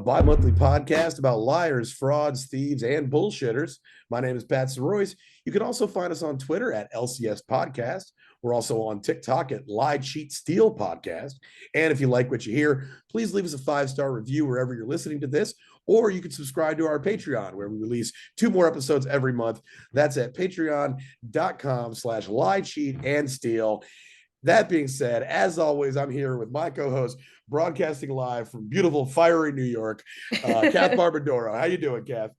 bi-monthly podcast about liars, frauds, thieves, and bullshitters. My name is Pat Royce. You can also find us on Twitter at LCS Podcast. We're also on TikTok at Lie, Cheat, Steal Podcast. And if you like what you hear, please leave us a 5-star review wherever you're listening to this, or you can subscribe to our Patreon, where we release 2 more episodes every month. That's at patreon.com/lie, cheat, and steal. That being said, as always, I'm here with my co-host, broadcasting live from beautiful, fiery New York, Kath Barbadoro. How you doing, Kath?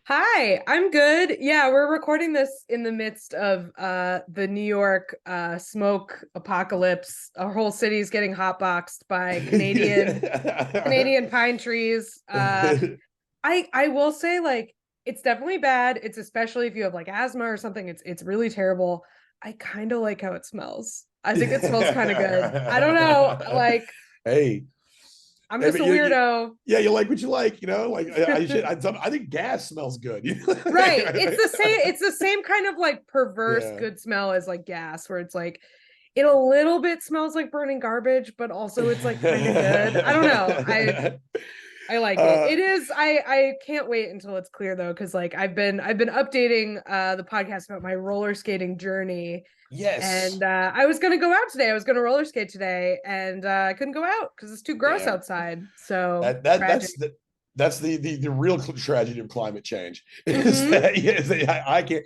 Hi, I'm good. Yeah, we're recording this in the midst of the New York smoke apocalypse. Our whole city is getting hotboxed by Canadian pine trees. I will say, like, it's definitely bad. It's especially if you have like asthma or something. It's really terrible. I kind of like how it smells. I think it smells kind of good. I don't know. Like, hey, I'm just a weirdo. You like what you like, like I think gas smells good. Right. It's the same kind of like perverse good smell as like gas, where it's like it a little bit smells like burning garbage, but also it's like kind of good. I don't know. I like it. It is. I can't wait until it's clear though, because like I've been updating the podcast about my roller skating journey. Yes. And I was gonna go out today. I was gonna roller skate today, and I couldn't go out because it's too gross outside. So that's the real tragedy of climate change. I can't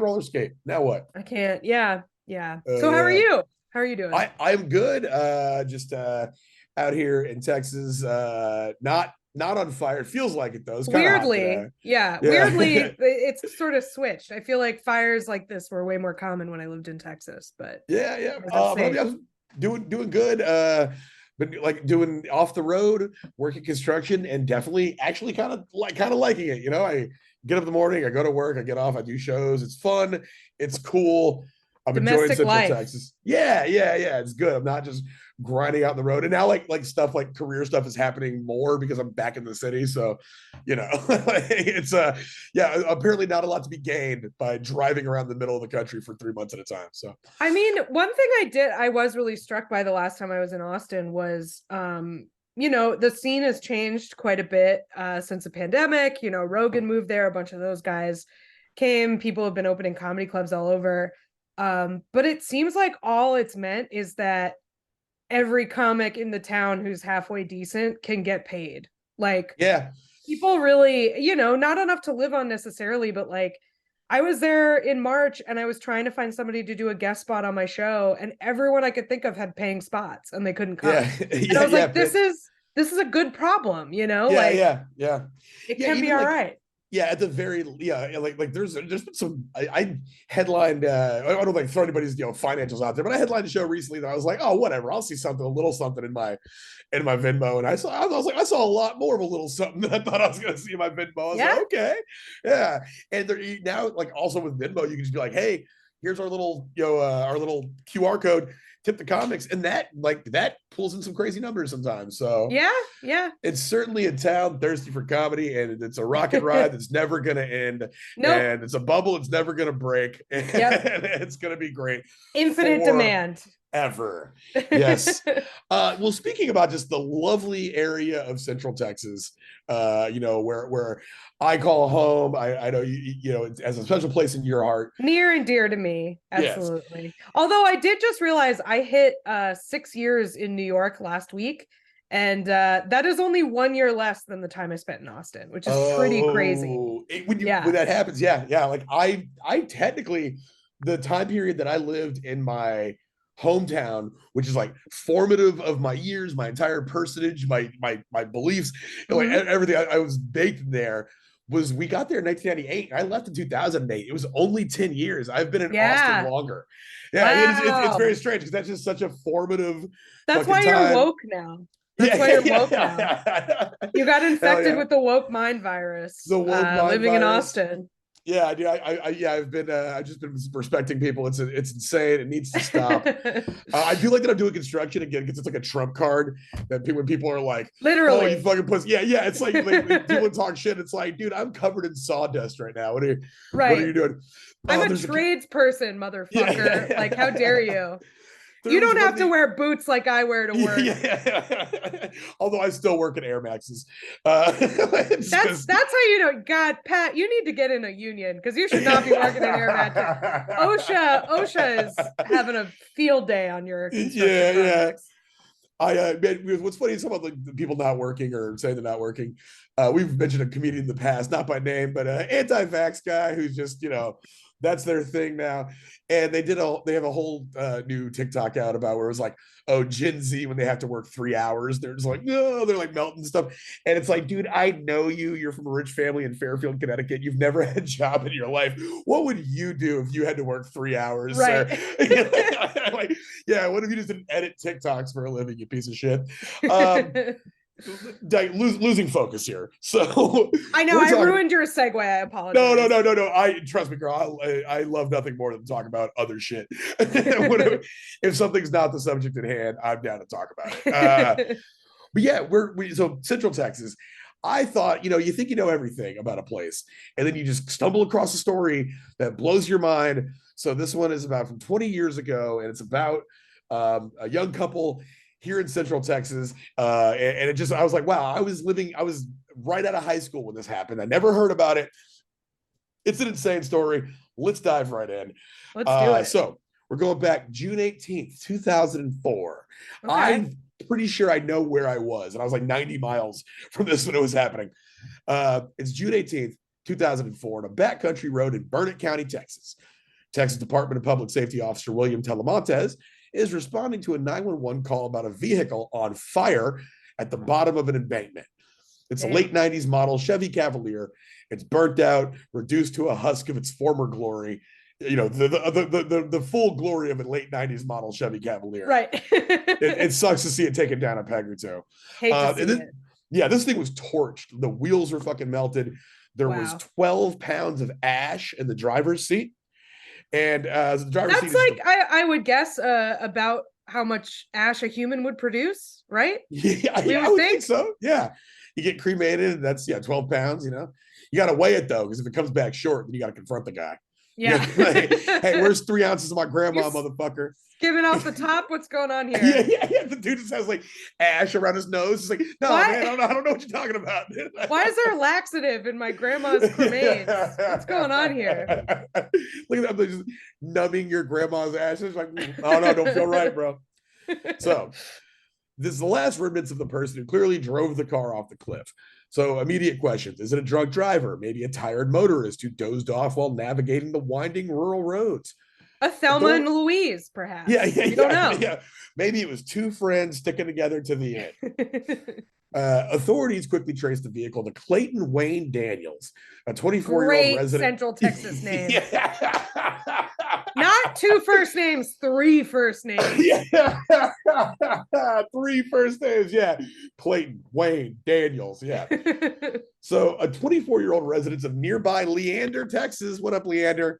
roller skate. Now what? I can't. Yeah. So how are you? How are you doing? I'm good. Just out here in Texas. Not on fire. It feels like it though. It's weirdly, weirdly, it's sort of switched. I feel like fires like this were way more common when I lived in Texas. But I'm doing good. But like doing off the road, working construction, and definitely actually kind of liking it. I get up in the morning, I go to work, I get off, I do shows. It's fun. It's cool. I'm enjoying Central Texas. Yeah. It's good. I'm not just grinding out the road. And now like stuff like career stuff is happening more because I'm back in the city. So, it's apparently not a lot to be gained by driving around the middle of the country for 3 months at a time. So, I mean, one thing I was really struck by the last time I was in Austin was, the scene has changed quite a bit since the pandemic. Rogan moved there. A bunch of those guys came. People have been opening comedy clubs all over. But it seems like all it's meant is that every comic in the town who's halfway decent can get paid. Like, people really, not enough to live on necessarily, but like, I was there in March and I was trying to find somebody to do a guest spot on my show, and everyone I could think of had paying spots and they couldn't come. And I was like, this is a good problem, It can be all right. Yeah, at the very like there's been some I headlined I don't like throw anybody's financials out there, but I headlined a show recently that I was like, oh whatever, I'll see a little something in my Venmo, and I saw a lot more of a little something than I thought I was gonna see in my Venmo. I was like, okay, yeah, and there now like also with Venmo you can just be like, hey, here's our little QR code. Tip the comics, and that pulls in some crazy numbers sometimes. So yeah, it's certainly a town thirsty for comedy, and it's a rocket ride that's never gonna end. And it's a bubble it's never gonna break. And it's gonna be great. Infinite demand. Ever. Yes. Well, speaking about just the lovely area of Central Texas, where I call home. I know it as a special place in your heart. Near and dear to me. Absolutely. Yes. Although I did just realize I hit 6 years in New York last week. And that is only 1 year less than the time I spent in Austin, which is pretty crazy. When that happens, like I technically, the time period that I lived in my hometown, which is like formative of my years, my entire personage, my beliefs, like everything. I was baked in there. We got there in 1998. I left in 2008. It was only 10 years. I've been in Austin longer. Yeah, wow. It's very strange because that's just such a formative. That's why you're woke now. That's why you're woke now. You got infected with the woke mind virus. The woke mind living virus. In Austin. Yeah, dude. I've just been respecting people. It's insane. It needs to stop. I feel like that I'm doing construction again because it's like a Trump card that when people are like, literally, oh, you fucking pussy. Yeah. It's like people talk shit. It's like, dude, I'm covered in sawdust right now. What are you doing? I'm a trades person, motherfucker. Like, how dare you? You don't have to wear boots like I wear to work. Yeah. Although I still work at Air Maxes. That's how you know. God, Pat, you need to get in a union because you should not be working in Air Maxes. OSHA is having a field day on your construction projects. What's funny is about like the people not working or saying they're not working. We've mentioned a comedian in the past, not by name, but anti-vax guy who's just, that's their thing now. And they have a whole new TikTok out about where it was like, oh, Gen Z, when they have to work 3 hours, they're just like, no, they're like melting stuff. And it's like, dude, I know you're from a rich family in Fairfield, Connecticut. You've never had a job in your life. What would you do if you had to work 3 hours? Right. Like, yeah, what if you just didn't edit TikToks for a living, you piece of shit? Losing focus here. So I know I ruined your segue. I apologize. No. I trust me, girl. I love nothing more than talk about other shit. If something's not the subject at hand, I'm down to talk about it. But yeah, so Central Texas. I thought, you think you know everything about a place, and then you just stumble across a story that blows your mind. So this one is about from 20 years ago, and it's about a young couple here in Central Texas. And it just, I was like, wow, I was right out of high school when this happened. I never heard about it. It's an insane story. Let's dive right in. Let's do it. So we're going back June 18th, 2004. Okay. I'm pretty sure I know where I was. And I was like 90 miles from this when it was happening. It's June 18th, 2004 on a backcountry road in Burnett County, Texas. Texas Department of Public Safety Officer William Telemontes is responding to a 911 call about a vehicle on fire at the bottom of an embankment. It's a late 90s model Chevy Cavalier. It's burnt out, reduced to a husk of its former glory. The full glory of a late 90s model Chevy Cavalier. Right. It sucks to see it taken down a peg or two. Hate to see it. Yeah, this thing was torched. The wheels were fucking melted. There was 12 pounds of ash in the driver's seat. And the driver's seat, that's like I would guess about how much ash a human would produce, right? Yeah, I would think so. Yeah, you get cremated, and that's 12 pounds. You got to weigh it though, because if it comes back short, then you got to confront the guy. Yeah. Like, hey, where's 3 ounces of my grandma, motherfucker? Skimming off the top. What's going on here? Yeah. The dude just has like ash around his nose. He's like, no, man, I don't know what you're talking about. Why is there laxative in my grandma's cremains? What's going on here? Look at that, just numbing your grandma's ashes. Like, oh no, don't feel right, bro. So this is the last remnants of the person who clearly drove the car off the cliff. So immediate questions. Is it a drunk driver? Maybe a tired motorist who dozed off while navigating the winding rural roads? A Thelma and Louise, perhaps. You don't know. Yeah. Maybe it was two friends sticking together to the end. Authorities quickly traced the vehicle to Clayton Wayne Daniels, a 24-year-old resident. Central Texas name. Not 2 first names, 3 first names. 3 first names. Yeah. Clayton Wayne Daniels. Yeah. So a 24-year-old resident of nearby Leander, Texas. What up, Leander?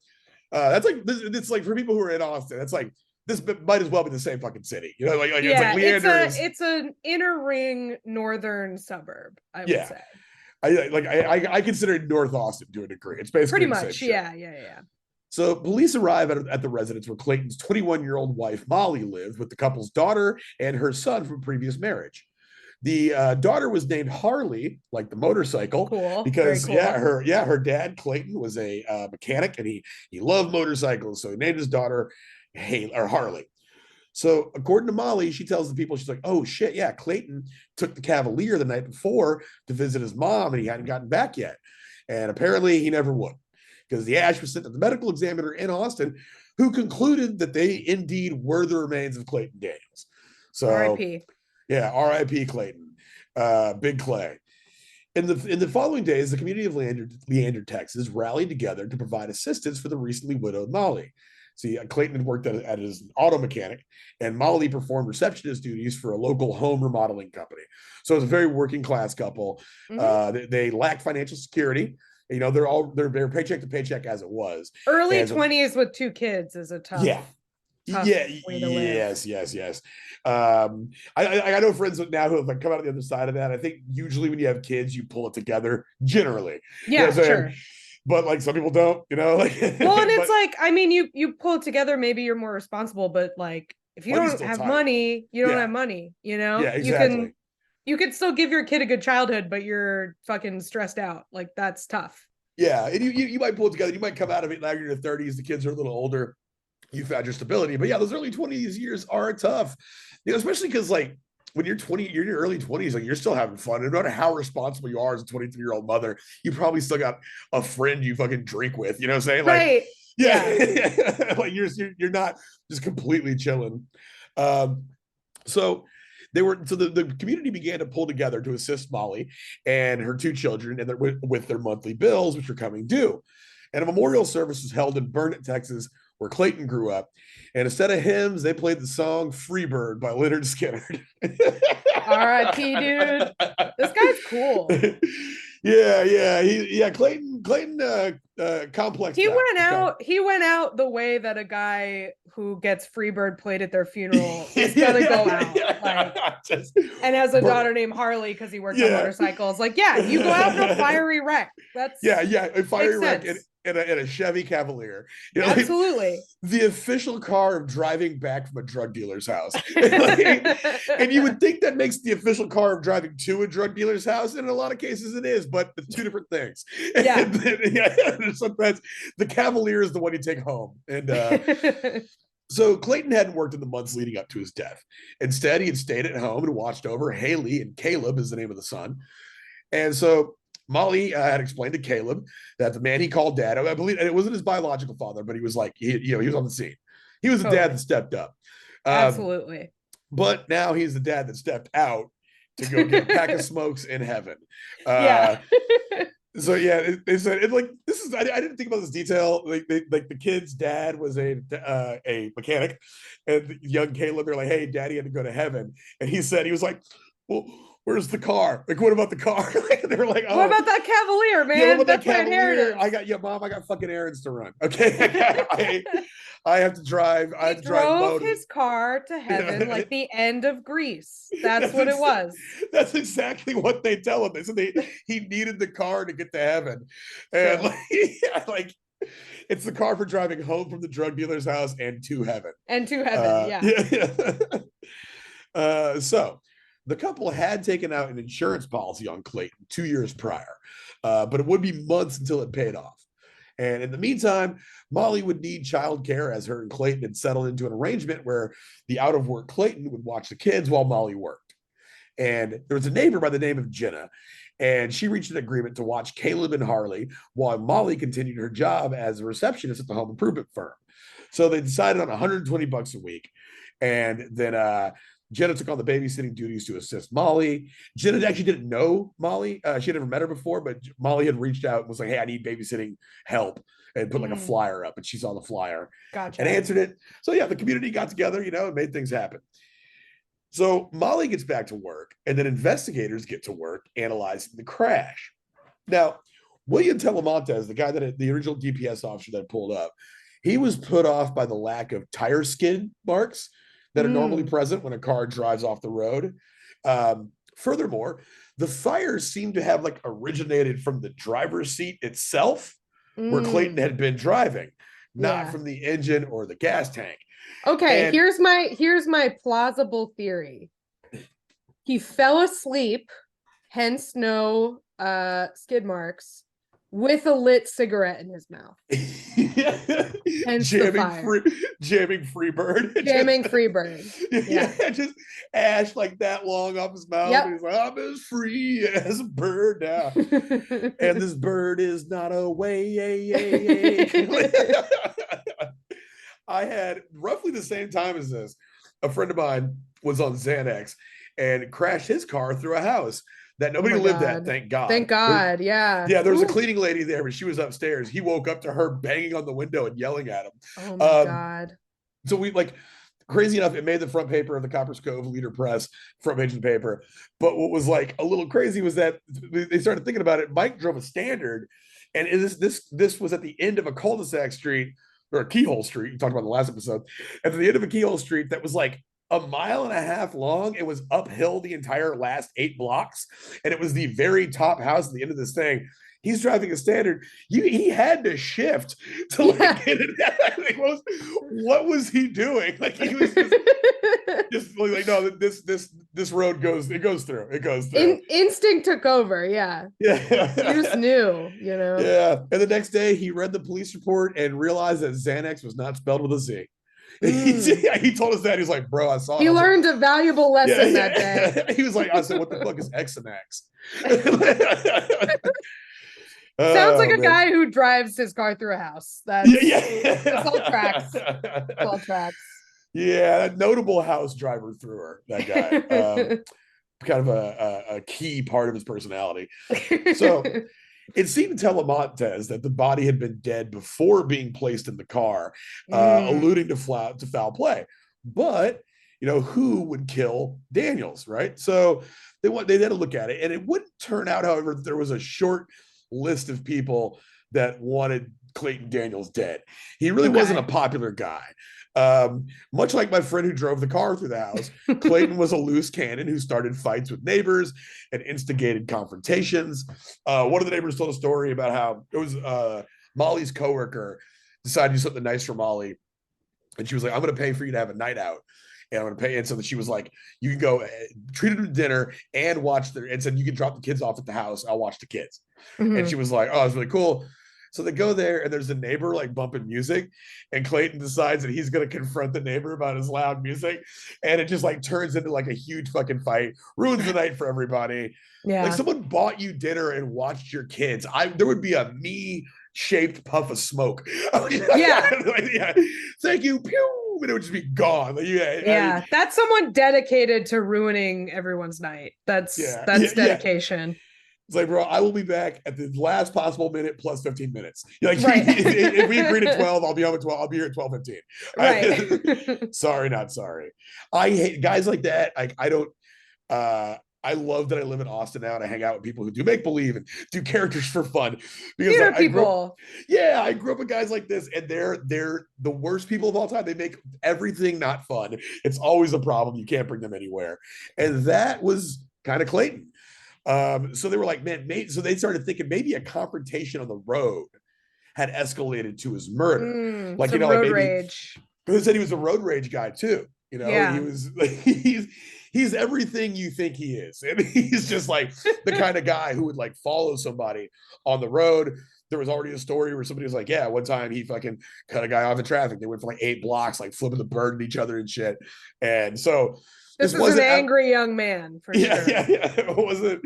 That's like it's like for people who are in Austin. It's like this might as well be the same fucking city. It's like Leander. It's an inner ring northern suburb. I would say. I consider it North Austin to a degree. It's basically pretty much. Yeah. So police arrive at the residence where Clayton's 21-year-old wife Molly lived with the couple's daughter and her son from a previous marriage. The daughter was named Harley, like the motorcycle, because cool. her dad Clayton was a mechanic and he loved motorcycles, so he named his daughter Harley. So according to Molly, she tells the people, she's like, oh shit, yeah, Clayton took the Cavalier the night before to visit his mom and he hadn't gotten back yet, and apparently he never would, because the ash was sent to the medical examiner in Austin, who concluded that they indeed were the remains of Clayton Daniels. So R.I.P. Yeah, R.I.P. Clayton, Big Clay. In the following days, the community of Leander, Texas, rallied together to provide assistance for the recently widowed Molly. See, Clayton had worked as an auto mechanic, and Molly performed receptionist duties for a local home remodeling company. So it was a very working class couple. Mm-hmm. They lacked financial security. They're paycheck to paycheck as it was. Early 20s with 2 kids is a tough. Yeah. Yes. I know friends now who have come out of the other side of that. I think usually when you have kids, you pull it together. Generally, sure. But like some people don't, Well, and it's like, I mean, you pull it together. Maybe you're more responsible, but like if you Money's don't still have tight. money, you don't Yeah. have money, Yeah, exactly. you can still give your kid a good childhood, but you're fucking stressed out. Like that's tough. Yeah. And you might pull it together. You might come out of it now you're in your 30s. The kids are a little older. You found your stability. But yeah, those early 20s years are tough. Especially because like when you're 20, you're in your early 20s, like you're still having fun. No matter how responsible you are as a 23-year-old mother, you probably still got a friend you fucking drink with. You know what I'm saying? Like, Right. yeah. Like you're not just completely chilling. Um, so the community began to pull together to assist Molly and her two children and with their monthly bills, which are coming due. And a memorial service was held in Burnett, Texas, where Clayton grew up. And instead of hymns, they played the song Freebird by Leonard Skinner. R.I.P. dude. This guy's cool. Clayton complex He out. went out. He went out the way that a guy who gets Freebird played at their funeral is gonna go out. Like, and has a daughter named Harley because he worked on motorcycles. Like, yeah, you go out in a fiery wreck. That's a fiery wreck in a Chevy Cavalier. You know, absolutely. Like, the official car of driving back from a drug dealer's house. And you would think that makes the official car of driving to a drug dealer's house. And in a lot of cases it is, but it's two different things. Yeah. Sometimes the Cavalier is the one you take home. And so Clayton hadn't worked in the months leading up to his death. Instead, he had stayed at home and watched over Haley, and Caleb is the name of the son. And so Molly had explained to Caleb that the man he called dad, I believe, and it wasn't his biological father, but he was like, he was on the scene. He was the dad that stepped up. Absolutely. But now he's the dad that stepped out to go get a pack of smokes in heaven. So yeah, they said it like this is. I didn't think about this detail. Like the kid's dad was a mechanic, and the young Caleb, they're like, "Hey, daddy had to go to heaven," and he was like, "Well, where's the car? Like, what about the car?" They were like, "Oh, what about that Cavalier, man? Yeah, what about that's that Cavalier? Mom, I got fucking errands to run. Okay, I have to drive. I have to drive. Drove his car to heaven like the end of Grease. That's what it was. That's exactly what they tell him. They said he needed the car to get to heaven, and like it's the car for driving home from the drug dealer's house and to heaven. So the couple had taken out an insurance policy on Clayton 2 years prior, but it would be months until it paid off. And in the meantime, Molly would need childcare as her and Clayton had settled into an arrangement where the out of work Clayton would watch the kids while Molly worked. And there was a neighbor by the name of Jenna, and she reached an agreement to watch Caleb and Harley while Molly continued her job as a receptionist at the home improvement firm. So they decided on $120 a week. And then Jenna took on the babysitting duties to assist Molly. Jenna actually didn't know Molly. She had never met her before, but Molly had reached out and was like, "Hey, I need babysitting help," and put like a flyer up, and she saw the flyer and answered it. So yeah, the community got together, and made things happen. So Molly gets back to work, and then investigators get to work analyzing the crash. Now, William Telemontes, the guy the original DPS officer that pulled up, he was put off by the lack of tire skid marks that are normally present when a car drives off the road. Furthermore, the fires seem to have like originated from the driver's seat itself, where Clayton had been driving, not from the engine or the gas tank. Okay, and here's my plausible theory. He fell asleep, hence no skid marks, with a lit cigarette in his mouth. Jamming Freebird. Yeah, just ash like that long off his mouth. Yep. He's like, "I'm as free as a bird now." And this bird is not away. I had roughly the same time as this. A friend of mine was on Xanax and crashed his car through a house that nobody lived at, thank God. Thank God, yeah. Yeah, there was a cleaning lady there, but she was upstairs. He woke up to her banging on the window and yelling at him. Oh my God. So we crazy enough, it made the front paper of the Copper's Cove Leader Press front page of the paper. But what was a little crazy was that they started thinking about it. Mike drove a Standard, and this was at the end of a cul-de-sac street, or a keyhole street, you talked about in the last episode, at the end of a keyhole street that was like a mile and a half long. It was uphill the entire last 8 blocks, and it was the very top house at the end of this thing. he's driving a standard. He had to shift to Yeah. get it. Like, what was he doing? Like he was just like no, this road goes through. It goes through. Instinct took over. Yeah. You just Yeah. knew, you know. Yeah. And the next day he read the police report and realized that Xanax was not spelled with a Z. He told us that. He's like, bro, I saw it. He I was like, learned a valuable lesson yeah. that day. He was like, I said, what the fuck is Xanax? Sounds like Oh a man. guy who drives his car through a house. Yeah, That's all tracks. That's all tracks. Yeah, that notable house driver through her, that guy. Kind of a key part of his personality. So it seemed to Telemontes that the body had been dead before being placed in the car, alluding to foul play. But who would kill Daniels, right? So they had to look at it, and it wouldn't turn out, however, that there was a short list of people that wanted Clayton Daniels dead. He really wasn't a popular guy. Much like my friend who drove the car through the house, Clayton was a loose cannon who started fights with neighbors and instigated confrontations. One of the neighbors told a story about how it was Molly's coworker decided to do something nice for Molly, and she was like, "I'm going to pay for you to have a night out." And I'm going to pay. And so that she was like, you can go treat them to dinner and watch and said, you can drop the kids off at the house. I'll watch the kids. Mm-hmm. And she was like, oh, it's really cool. So they go there and there's a neighbor like bumping music, and Clayton decides that he's going to confront the neighbor about his loud music. And it just like turns into like a huge fucking fight, ruins the night for everybody. Yeah. Like someone bought you dinner and watched your kids. There would be a me-shaped puff of smoke. Yeah. Like, yeah. Thank you. Pew. And it would just be gone. Like, yeah. That's someone dedicated to ruining everyone's night. That's dedication. Yeah. It's like, bro, I will be back at the last possible minute plus 15 minutes. Like, right. If we agree to 12, I'll be home at 12. I'll be here at 12:15. Right. Sorry, not sorry. I hate guys like that. Like, I don't. I love that I live in Austin now and I hang out with people who do make believe and do characters for fun. Because like, I grew up with guys like this, and they're the worst people of all time. They make everything not fun. It's always a problem. You can't bring them anywhere. And that was kind of Clayton. So they were like, man, so they started thinking maybe a confrontation on the road had escalated to his murder. Like, road like maybe rage. Because they said he was a road rage guy too. He was like, he's everything you think he is. And he's just like the kind of guy who would like follow somebody on the road. There was already a story where somebody was like, yeah, one time he fucking cut a guy off in traffic. They went for like 8 blocks, like flipping the bird at each other and shit. And so this is an angry young man for sure. Yeah. It wasn't.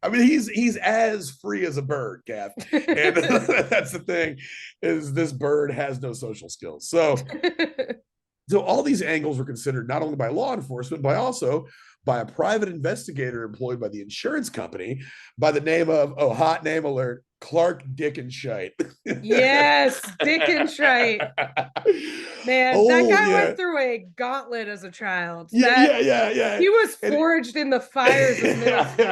I mean, he's as free as a bird, Kath. And that's the thing, is this bird has no social skills. So all these angles were considered not only by law enforcement, but also by a private investigator employed by the insurance company by the name of, hot name alert, Clark Dickenshite. Yes, Dickenshite. Man, that guy went through a gauntlet as a child. Yeah. He was forged in the fires of middle school.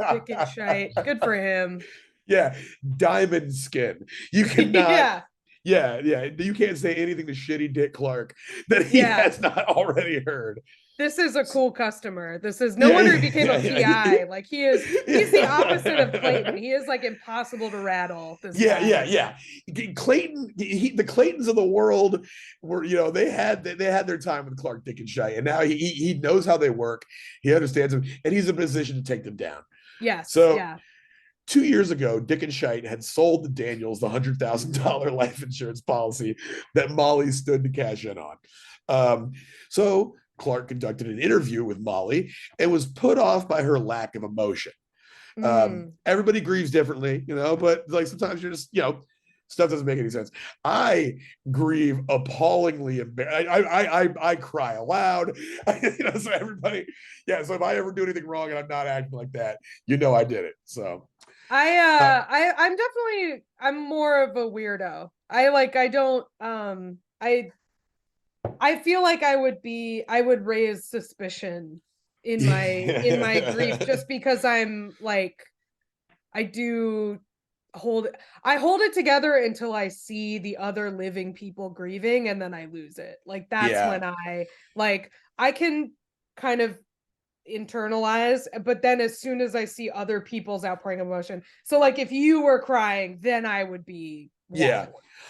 Dickenshite. Good for him. Yeah, diamond skin. You cannot. Yeah. You can't say anything to shitty Dick Clark that he has not already heard. This is a cool customer. This is no wonder he became a PI. Like he's the opposite of Clayton. He is like impossible to rattle. Yeah. Clayton, the Claytons of the world were, they had their time with Clark Dickenshite, and now he knows how they work. He understands them, and he's in a position to take them down. Yes. So 2 years ago, Dickenshite had sold the Daniels the $100,000 life insurance policy that Molly stood to cash in on. So Clark conducted an interview with Molly and was put off by her lack of emotion. Everybody grieves differently, but like sometimes you're just, stuff doesn't make any sense. I grieve appallingly. I cry aloud. So everybody, so if I ever do anything wrong and I'm not acting like that, I did it. So I'm more of a weirdo. I feel like I would raise suspicion in my grief, just because I'm like, I hold it together until I see the other living people grieving, and then I lose it. Like that's when I can kind of internalize, but then as soon as I see other people's outpouring of emotion, so like if you were crying, then I would be Yeah.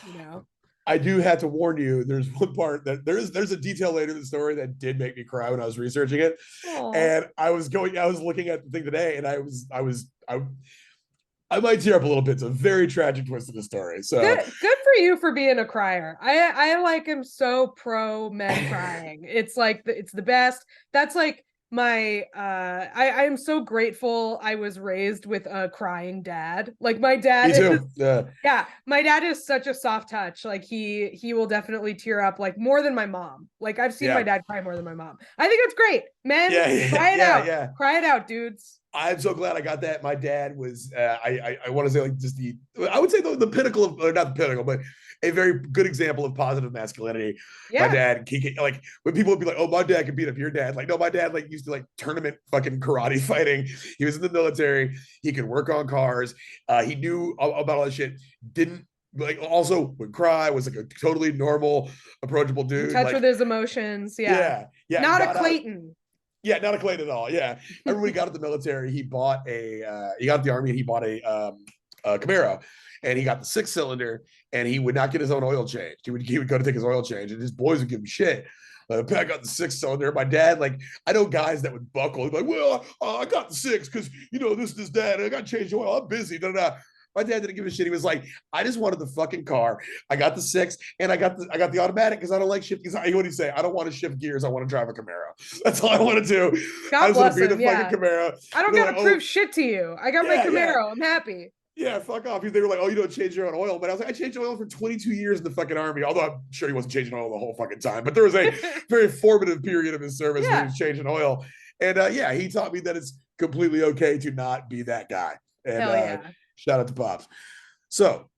you know. I do have to warn you. There's one part that there's a detail later in the story that did make me cry when I was researching it, Aww. and I was looking at the thing today, and I might tear up a little bit. It's a very tragic twist of the story. So Good for you for being a crier. I like am so pro men crying. It's like it's the best. That's like my I am so grateful I was raised with a crying dad. Like my dad me is, too. yeah, my dad is such a soft touch. Like he will definitely tear up like more than my mom. Like I've seen my Yeah. dad cry more than my mom. I think it's great. Men, Yeah. cry it out. Yeah. Cry it out, dudes. I'm so glad I got that. My dad was, I want to say like just I would say the pinnacle of, or not the pinnacle, but a very good example of positive masculinity. My Yeah. dad, like when people would be like, "Oh, my dad can beat up your dad," like, no, my dad like used to like tournament fucking karate fighting. He was in the military. He could work on cars. He knew about all that shit. Didn't like also would cry. Was like a totally normal, approachable In dude. touch with Like, his emotions. Yeah. yeah, Not a got out. Clayton. Yeah, not a Clayton at all. Yeah, everybody got out of the military. He got out of the army, and he bought a Camaro, and he got the 6-cylinder, and he would not get his own oil change. He would go to take his oil change, and his boys would give him shit. I got the 6-cylinder. My dad, like, I know guys that would buckle. He'd be like, well, I got the 6 because this dad. I got to change the oil. I'm busy. Da, da, da. My dad didn't give a shit. He was like, I just wanted the fucking car. I got the 6, and I got the automatic because I don't like shifting. What do you say? I don't want to shift gears. I want to drive a Camaro. That's all I want to do. I God just want bless to be in him. the fucking Yeah. Camaro. I don't They're got like, to oh, prove shit to you. I got my yeah. Camaro. I'm happy. Yeah, fuck off. They were like, oh, you don't change your own oil. But I was like, I changed oil for 22 years in the fucking army. Although I'm sure he wasn't changing oil the whole fucking time. But there was a very formative period of his service where he was changing oil. And yeah, he taught me that it's completely okay to not be that guy. And Hell yeah. shout out to Pops. So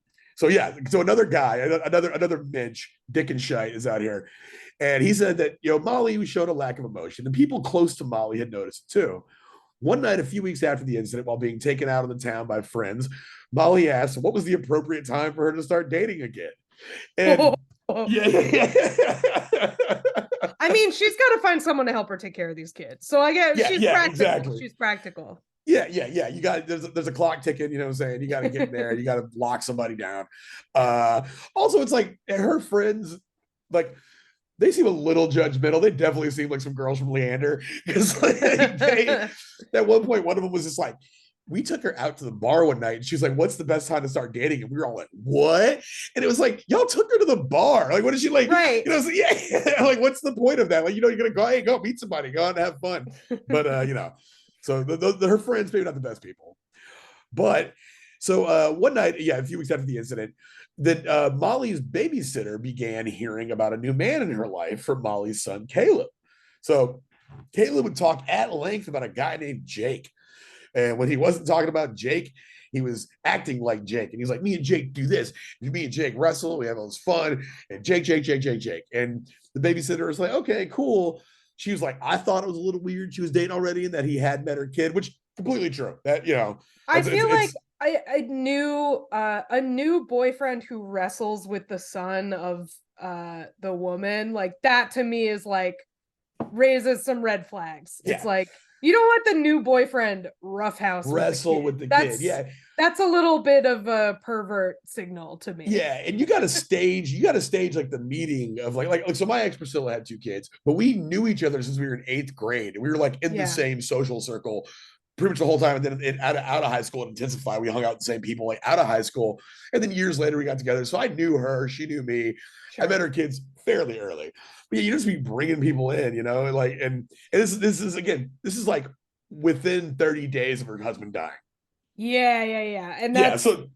yeah, so another guy, another Mitch, Dick and Shite is out here. And he said that, Molly showed a lack of emotion, and people close to Molly had noticed it too. One night, a few weeks after the incident, while being taken out of the town by friends, Molly asked what was the appropriate time for her to start dating again. And I mean, she's got to find someone to help her take care of these kids. So I guess she's practical. Exactly. She's practical. Yeah. You got there's a clock ticking, you know what I'm saying? You got to get in there, you got to lock somebody down. Also, it's like her friends, like, they seem a little judgmental. They definitely seem like some girls from Leander. Because like, at one point, one of them was just like, we took her out to the bar one night, and she's like, what's the best time to start dating? And we were all like, what? And it was like, y'all took her to the bar. Like, what is she like? Right. Yeah. Like, what's the point of that? Like, you're gonna go meet somebody, go out and have fun. But so her friends, maybe not the best people. But so one night, a few weeks after the incident, that Molly's babysitter began hearing about a new man in her life from Molly's son, Caleb. So Caleb would talk at length about a guy named Jake. And when he wasn't talking about Jake, he was acting like Jake. And he's like, me and Jake do this. Me and Jake wrestle. We have all this fun. And Jake. And the babysitter was like, okay, cool. She was like, I thought it was a little weird. She was dating already and that he had met her kid, which completely true. That, I feel like a new boyfriend who wrestles with the son of the woman, like that to me is like raises some red flags. Yeah. It's like, you don't let the new boyfriend roughhouse wrestle with the kid. Yeah. That's a little bit of a pervert signal to me. Yeah, and you got to stage like the meeting of like so my ex Priscilla had 2 kids, but we knew each other since we were in 8th grade. We were like in the same social circle pretty much the whole time. And then out of high school, it intensified. We hung out with the same people like out of high school. And then years later, we got together. So I knew her. She knew me. Sure. I met her kids fairly early. But yeah, you just be bringing people in, like, and this is like within 30 days of her husband dying. Yeah. And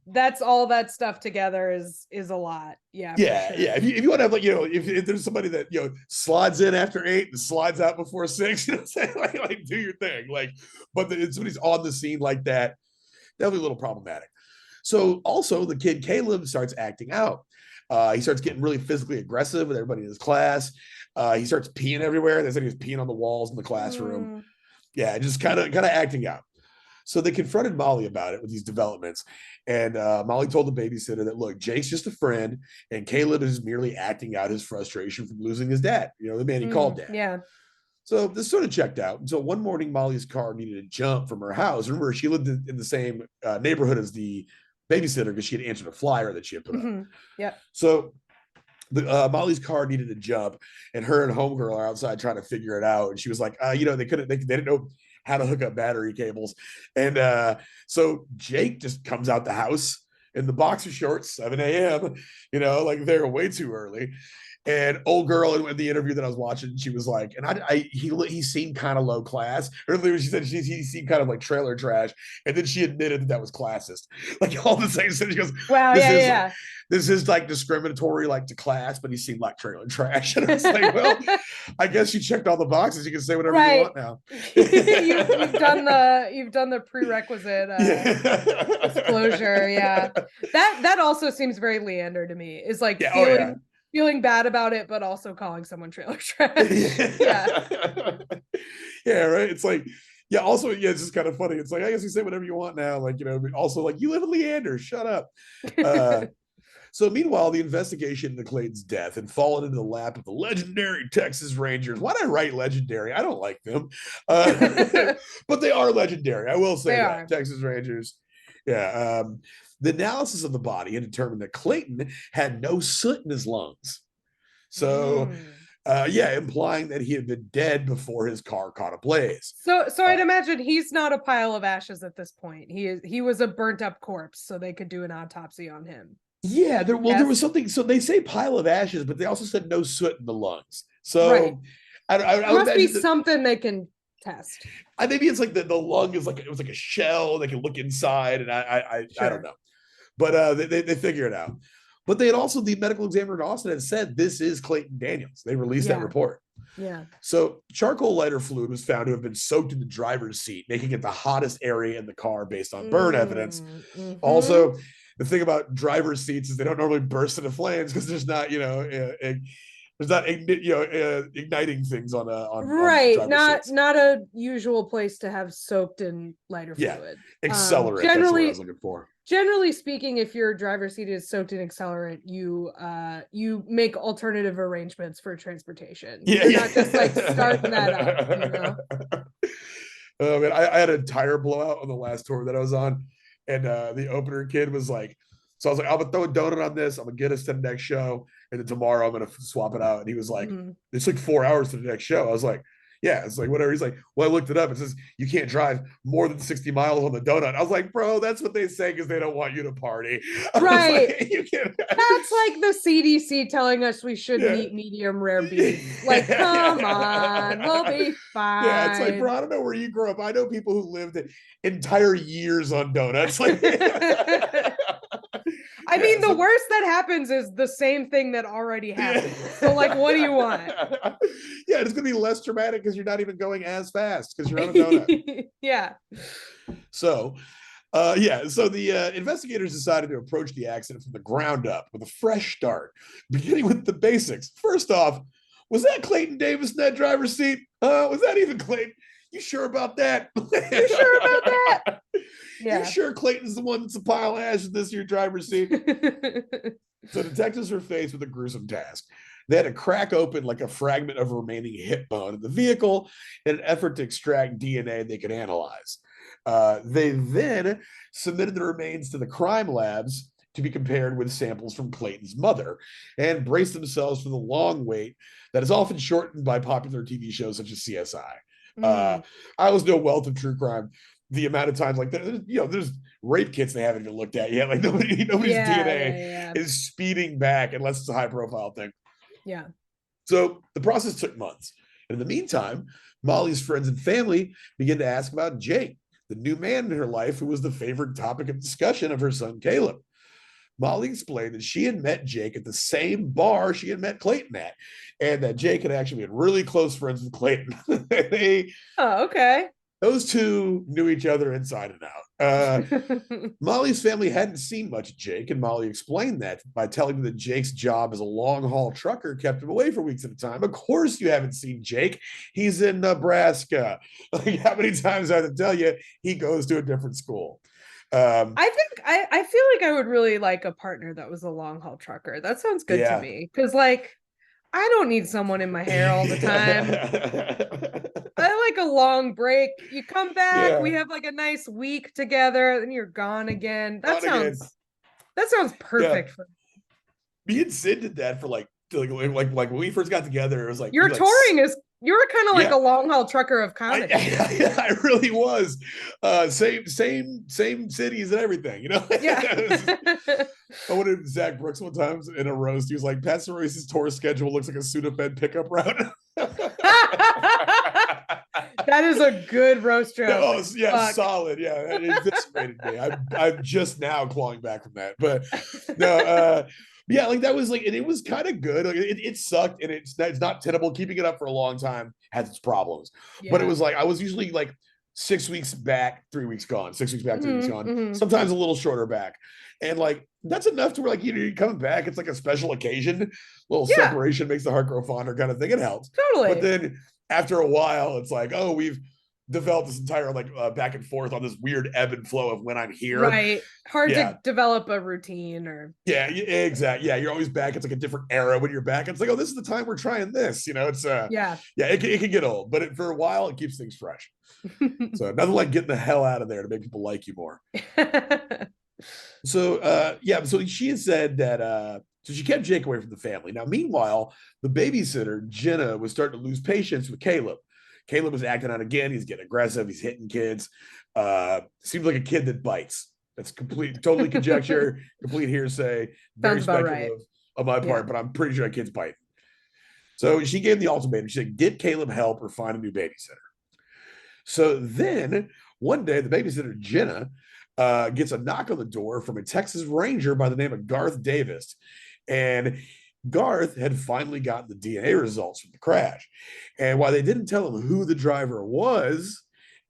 that's all that stuff together is a lot. Yeah. Yeah. Sure. Yeah. If you want to have like, if there's somebody that, slides in after 8 and slides out before 6, like do your thing. Like, but somebody's on the scene like that, that'll be a little problematic. So also the kid Caleb starts acting out. He starts getting really physically aggressive with everybody in his class. He starts peeing everywhere. They said he was peeing on the walls in the classroom. Yeah, just kind of acting out. So they confronted Molly about it with these developments. And Molly told the babysitter that, look, Jake's just a friend, and Caleb is merely acting out his frustration from losing his dad, the man he called dad. Yeah. So this sort of checked out until one morning Molly's car needed a jump from her house. Remember, she lived in the same neighborhood as the babysitter because she had answered a flyer that she had put up. Yep. So Molly's car needed a jump, and her and homegirl are outside trying to figure it out. And she was like, they didn't know how to hook up battery cables. And so Jake just comes out the house in the boxer shorts, 7 a.m., like they're way too early. And old girl in the interview that I was watching, she was like, and he seemed kind of low class. Earlier, she said he seemed kind of like trailer trash, and then she admitted that was classist. Like all the same, she goes, "Wow, yeah. This is like discriminatory, like to class, but he seemed like trailer trash." And I was like, well, I guess you checked all the boxes. You can say whatever you want now. you've done the prerequisite disclosure. Yeah, that also seems very Leander to me. Is like feeling bad about it, but also calling someone trailer trash. Yeah. Yeah, right. It's like, yeah, also, yeah, it's just kind of funny. It's like, I guess you say whatever you want now. Like, also like, you live in Leander, shut up. So meanwhile, the investigation into Clayton's death had fallen into the lap of the legendary Texas Rangers. Why did I write legendary? I don't like them. But they are legendary. I will say that. Texas Rangers. Yeah. The analysis of the body had determined that Clayton had no soot in his lungs. So, implying that he had been dead before his car caught a blaze. So I'd imagine he's not a pile of ashes at this point. He was a burnt up corpse, so they could do an autopsy on him. Yeah, there was something. So they say pile of ashes, but they also said no soot in the lungs. So I must be something they can test. Maybe it's like the lung is like it was like a shell. They can look inside, and I don't know. But they figure it out. But they had also, the medical examiner in Austin had said this is Clayton Daniels. They released that report. Yeah. So charcoal lighter fluid was found to have been soaked in the driver's seat, making it the hottest area in the car based on burn evidence. Also, the thing about driver's seats is they don't normally burst into flames because there's not, there's not igniting things on not a usual place to have soaked in lighter fluid. Accelerant. That's what I was looking for. Generally speaking, if your driver's seat is soaked in accelerant, you make alternative arrangements for transportation. You're not just like starting that up. Man, I had a tire blowout on the last tour that I was on, and the opener kid was like, so I was like, I'm gonna throw a donut on this. I'm gonna get us to the next show, and then tomorrow I'm gonna swap it out. And he was like, it's like 4 hours to the next show. I was like, yeah, it's like whatever. He's like, well, I looked it up. It says you can't drive more than 60 miles on the donut. I was like, bro, that's what they say because they don't want you to party. Right. Like, you can't. That's like the CDC telling us we shouldn't eat medium rare beef. Like, come on, we'll be fine. Yeah, it's like, bro, I don't know where you grew up. I know people who lived entire years on donuts. Like, I mean, the worst that happens is the same thing that already happened. So, like, what do you want? Yeah, it's going to be less traumatic because you're not even going as fast because you're on a donut. Yeah. So, so the investigators decided to approach the accident from the ground up with a fresh start, beginning with the basics. First off, was that Clayton Davis in that driver's seat? Was that even Clayton? You sure about that? You sure about that? Yeah. You sure Clayton's the one that's a pile of ash in this your driver's seat? So detectives were faced with a gruesome task. They had to crack open like a fragment of remaining hip bone in the vehicle in an effort to extract DNA they could analyze. They then submitted the remains to the crime labs to be compared with samples from Clayton's mother and braced themselves for the long wait that is often shortened by popular TV shows such as CSI. I always know Wealth of True Crime. The amount of times, like there's rape kits they haven't even looked at yet. Like nobody's DNA is speeding back unless it's a high profile thing. Yeah. So the process took months. And in the meantime, Molly's friends and family began to ask about Jake, the new man in her life who was the favorite topic of discussion of her son, Caleb. Molly explained that she had met Jake at the same bar she had met Clayton at, and that Jake had actually been really close friends with Clayton. Okay. Those two knew each other inside and out. Molly's family hadn't seen much of Jake, and Molly explained that by telling them that Jake's job as a long-haul trucker kept him away for weeks at a time. Of course you haven't seen Jake. He's in Nebraska. Like, how many times I have to tell you he goes to a different school? I feel like I would really like a partner that was a long-haul trucker. That sounds good to me. Because, like, I don't need someone in my hair all the time. I like a long break. You come back, we Yeah. have like a nice week together, then you're gone again. That On again. sounds Yeah. perfect for Me and Sid did that for like when we first got together, it was like your we like touring is you're kind of like yeah. a long haul trucker of comedy. I really was. Same cities and everything, you know. Yeah. I wanted Zach Brooks one time in a roast. He was like, Pastor Royce's tour schedule looks like a Sudafed pickup route. That is a good roast joke. Oh yeah, solid. Yeah, it eviscerated me. I'm just now clawing back from that, but no. Yeah, like that was like, and it was kind of good. Like it sucked, and it's not tenable. Keeping it up for a long time has its problems. Yeah. But it was like I was usually like 6 weeks back, 3 weeks gone. 6 weeks back, 3 weeks gone. Mm-hmm. Sometimes a little shorter back, and like that's enough to where like you're coming back. It's like a special occasion. A little separation makes the heart grow fonder, kind of thing. It helps. Totally. But then after a while, it's like, oh, we've developed this entire like back and forth on this weird ebb and flow of when I'm here. Right. Hard to develop a routine or. Yeah, exactly. Yeah, you're always back. It's like a different era when you're back. It's like, oh, this is the time we're trying this. You know, it's it can get old, but for a while it keeps things fresh. So nothing like getting the hell out of there to make people like you more. So so she had said that so she kept Jake away from the family. Now, meanwhile, the babysitter, Jenna, was starting to lose patience with Caleb. Caleb was acting out again. He's getting aggressive. He's hitting kids. Seems like a kid that bites. That's totally conjecture, complete hearsay, very speculative on my part, but I'm pretty sure that kid's biting. So she gave the ultimatum. She said, get Caleb help or find a new babysitter. So then one day, the babysitter, Jenna, gets a knock on the door from a Texas Ranger by the name of Garth Davis. And Garth had finally gotten the DNA results from the crash. And while they didn't tell him who the driver was,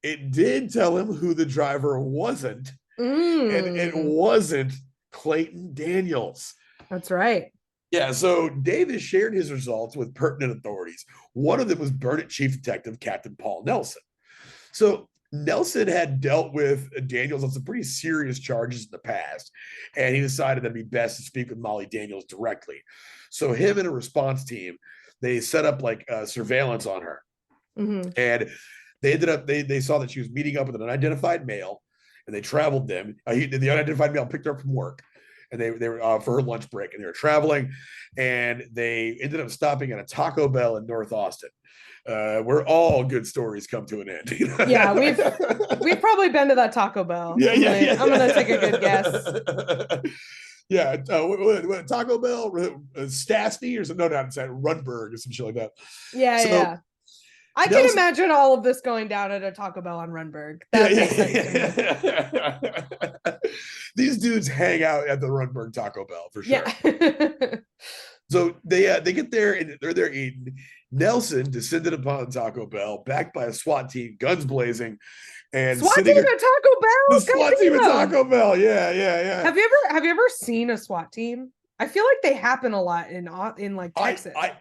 it did tell him who the driver wasn't. And it wasn't Clayton Daniels. That's right. Yeah, so Davis shared his results with pertinent authorities. One of them was Burnett Chief Detective Captain Paul Nelson. So Nelson had dealt with Daniels on some pretty serious charges in the past, and he decided that it'd be best to speak with Molly Daniels directly. So him and a response team, they set up like surveillance on her. And they ended up, they saw that she was meeting up with an unidentified male, and they traveled them. The unidentified male picked her up from work, and they were for her lunch break, and they were traveling, and they ended up stopping at a Taco Bell in North Austin. Where all good stories come to an end. Yeah, we've probably been to that Taco Bell. I'm gonna take a good guess. Yeah, Taco Bell, Stastny, or some, no, not Runberg or some shit like that. Yeah. I can imagine all of this going down at a Taco Bell on Runberg. These dudes hang out at the Runberg Taco Bell for sure. Yeah. So they get there and they're there eating. Nelson descended upon Taco Bell, backed by a SWAT team, guns blazing, and SWAT team at Taco Bell. The SWAT team at Taco Bell. Yeah. Have you ever seen a SWAT team? I feel like they happen a lot in like Texas. I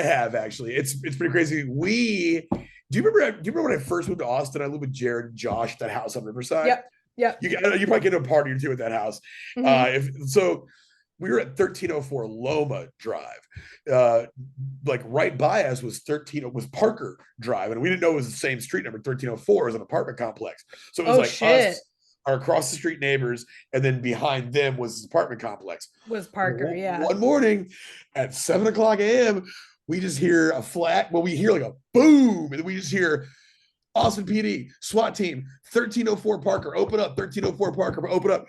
have actually. It's pretty crazy. Do you remember when I first moved to Austin? I lived with Jared and Josh at that house on Riverside. Yep. You probably get a party or two at that house. We were at 1304 Loma Drive. Like right by us was Parker Drive, and we didn't know it was the same street number. 1304 was an apartment complex, so it was us, our across the street neighbors, and then behind them was this apartment complex. Was Parker? One morning at 7:00 a.m., we just hear a flat. Well, we hear like a boom, and then we just hear Austin PD SWAT team 1304 Parker open up. 1304 Parker open up.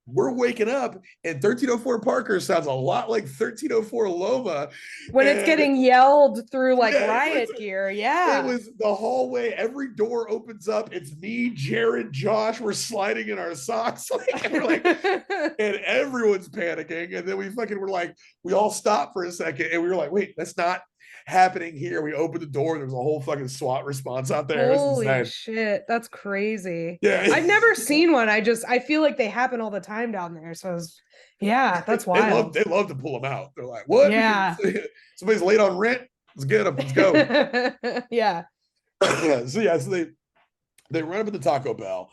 We're waking up, and 1304 Parker sounds a lot like 1304 Loma. When it's getting yelled through like riot gear. Yeah. It was the hallway. Every door opens up. It's me, Jared, Josh. We're sliding in our socks. And we're like, and everyone's panicking. And then we all stopped for a second, and we were like, wait, that's not happening here. We opened the door, and there was a whole fucking SWAT response out there. Holy shit, that's crazy. Yeah, I've never seen one. I feel like they happen all the time down there. So that's wild. They love to pull them out. They're like, what? Yeah. Somebody's late on rent. Let's get them. Let's go. Yeah. So they run up at the Taco Bell,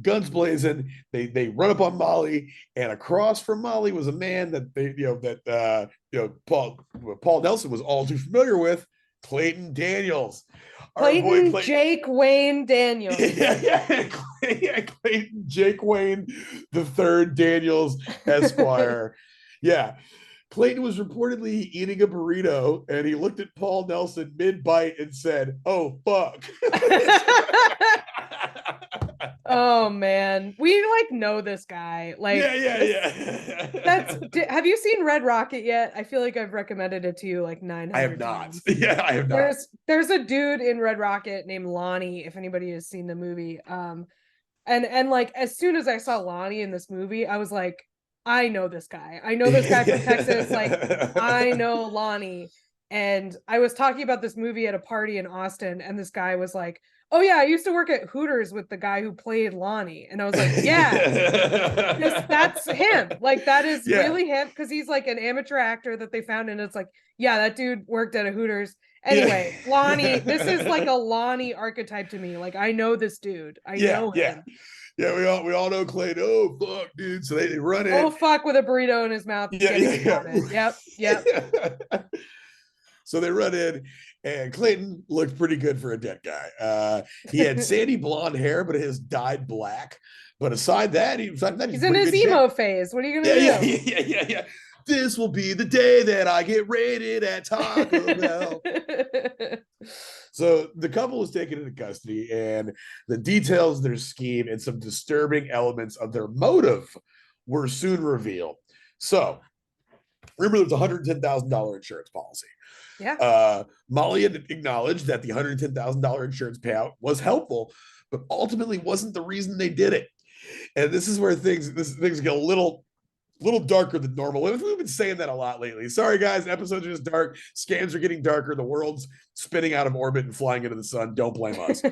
guns blazing. They run up on Molly, and across from Molly was a man that Paul Nelson was all too familiar with, Clayton Daniels, our boy Clayton Clayton. Jake Wayne Daniels. Clayton Jake Wayne the third Daniels Esquire. Yeah. Clayton was reportedly eating a burrito and he looked at Paul Nelson mid-bite and said, "Oh, fuck." Oh man, we like know this guy. Like, yeah. Have you seen Red Rocket yet? I feel like I've recommended it to you like 900 I have not. times. Yeah, I have not. There's a dude in Red Rocket named Lonnie, if anybody has seen the movie. And like as soon as I saw Lonnie in this movie, I was like, I know this guy. I know this guy from Texas. Like, I know Lonnie. And I was talking about this movie at a party in Austin, and this guy was like, "Oh yeah, I used to work at Hooters with the guy who played Lonnie." And I was like, "Yeah, that's him. Like, that is really him," because he's like an amateur actor that they found, and it's like, yeah, that dude worked at a Hooters. Anyway, Lonnie, this is like a Lonnie archetype to me. Like, I know this dude. I know him. Yeah, we all know Clayton. Oh fuck, dude. So they run in. Oh fuck, with a burrito in his mouth. Yep. So they run in, and Clayton looked pretty good for a dead guy. He had sandy blonde hair, but it has dyed black. But aside that, he's in his emo phase. What are you gonna do? Yeah. This will be the day that I get raided at Taco Bell. So the couple was taken into custody, and the details of their scheme and some disturbing elements of their motive were soon revealed. So remember, there's a $110,000 insurance policy. Yeah. Molly had acknowledged that the $110,000 insurance payout was helpful, but ultimately wasn't the reason they did it. And this is where things get a little darker than normal. We've been saying that a lot lately. Sorry, guys, episodes are just dark. Scams are getting darker. The world's spinning out of orbit and flying into the sun. Don't blame us.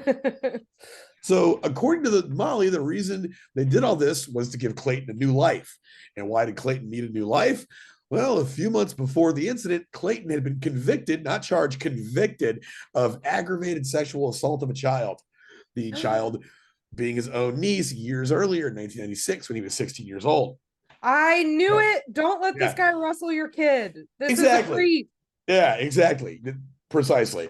So, according to Molly, the reason they did all this was to give Clayton a new life. And why did Clayton need a new life? Well, a few months before the incident, Clayton had been convicted, not charged, convicted of aggravated sexual assault of a child. The child being his own niece years earlier in 1996 when he was 16 years old. I knew it. Don't let this guy rustle your kid. This is a creep. Yeah, exactly. Precisely.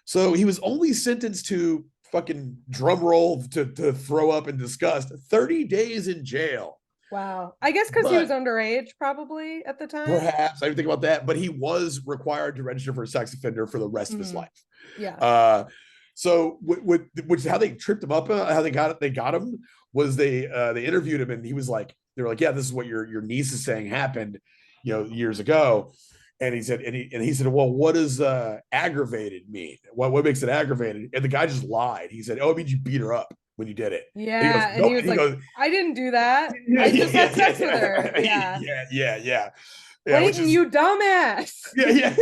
So he was only sentenced to, fucking drum roll, to throw up in disgust, 30 days in jail. Wow. I guess because he was underage probably at the time. Perhaps. I didn't think about that. But he was required to register for a sex offender for the rest of his life. Yeah. So which is how they tripped him up, how they got him was they interviewed him, and he was like, they were like, yeah, this is what your niece is saying happened, years ago. And he said, well, what does aggravated mean? What makes it aggravated? And the guy just lied. He said, oh, it means you beat her up when you did it. Yeah. And he was like, I didn't do that. I just had sex with her. Yeah. Clayton, you dumbass. Yeah.